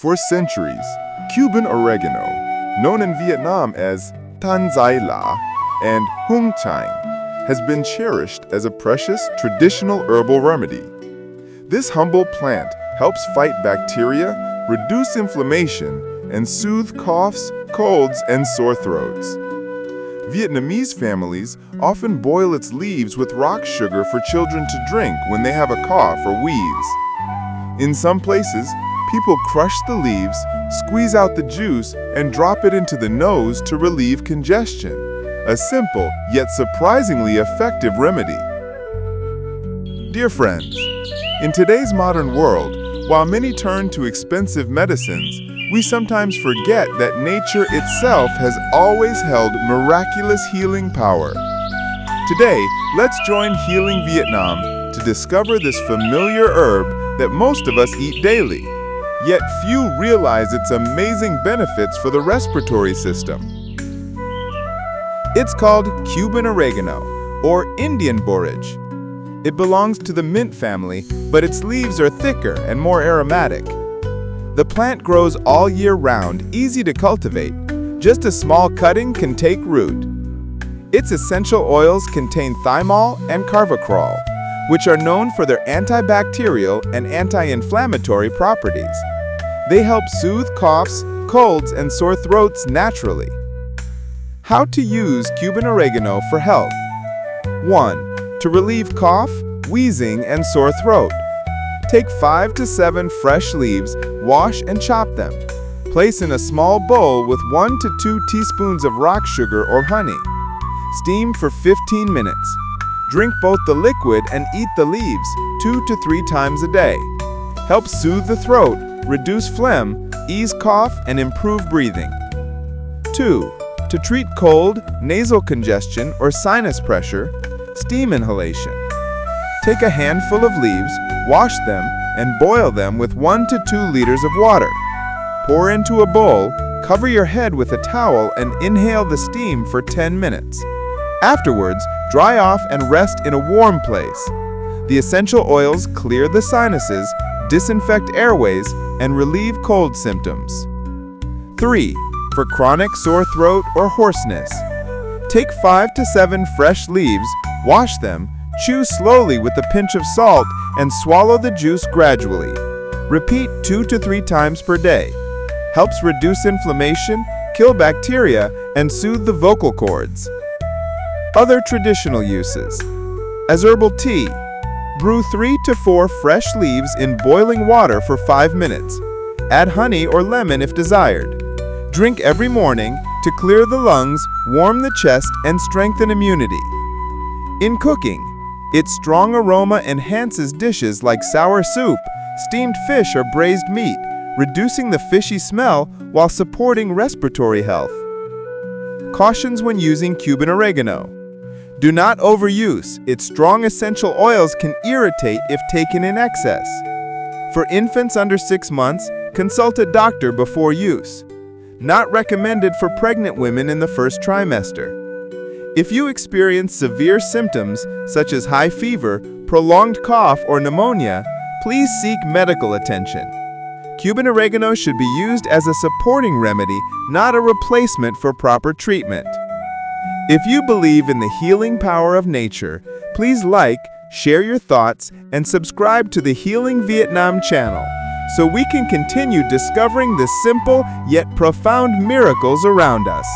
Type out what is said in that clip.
For centuries, Cuban oregano, known in Vietnam as Tan Zai La and Hung Chang, has been cherished as a precious traditional herbal remedy. This humble plant helps fight bacteria, reduce inflammation, and soothe coughs, colds, and sore throats. Vietnamese families often boil its leaves with rock sugar for children to drink when they have a cough or wheeze. In some places, people crush the leaves, squeeze out the juice, and drop it into the nose to relieve congestion. A simple yet surprisingly effective remedy. Dear friends, in today's modern world, while many turn to expensive medicines, we sometimes forget that nature itself has always held miraculous healing power. Today, let's join Healing Vietnam to discover this familiar herb that most of us eat daily. Yet few realize its amazing benefits for the respiratory system. It's called Cuban oregano, or Indian borage. It belongs to the mint family, but its leaves are thicker and more aromatic. The plant grows all year round, easy to cultivate. Just a small cutting can take root. Its essential oils contain thymol and carvacrol, which are known for their antibacterial and anti-inflammatory properties. They help soothe coughs, colds, and sore throats naturally. How to use Cuban oregano for health. 1. To relieve cough, wheezing, and sore throat. Take 5 to 7 fresh leaves, wash and chop them. Place in a small bowl with 1 to 2 teaspoons of rock sugar or honey. Steam for 15 minutes. Drink both the liquid and eat the leaves 2 to 3 times a day. Helps soothe the throat, reduce phlegm, ease cough, and improve breathing. 2. To treat cold, nasal congestion, or sinus pressure, steam inhalation. Take a handful of leaves, wash them, and boil them with 1 to 2 liters of water. Pour into a bowl, cover your head with a towel, and inhale the steam for 10 minutes. Afterwards, dry off and rest in a warm place. The essential oils clear the sinuses, disinfect airways, and relieve cold symptoms. 3. For chronic sore throat or hoarseness. Take 5 to 7 fresh leaves, wash them, chew slowly with a pinch of salt, and swallow the juice gradually. Repeat 2 to 3 times per day. Helps reduce inflammation, kill bacteria, and soothe the vocal cords. Other traditional uses. As herbal tea, brew 3 to 4 fresh leaves in boiling water for 5 minutes. Add honey or lemon if desired. Drink every morning to clear the lungs, warm the chest, and strengthen immunity. In cooking, its strong aroma enhances dishes like sour soup, steamed fish, or braised meat, reducing the fishy smell while supporting respiratory health. Cautions when using Cuban oregano. Do not overuse. Its strong essential oils can irritate if taken in excess. For infants under 6 months, consult a doctor before use. Not recommended for pregnant women in the first trimester. If you experience severe symptoms such as high fever, prolonged cough, or pneumonia, please seek medical attention. Cuban oregano should be used as a supporting remedy, not a replacement for proper treatment. If you believe in the healing power of nature, please like, share your thoughts, and subscribe to the Healing Vietnam channel so we can continue discovering the simple yet profound miracles around us.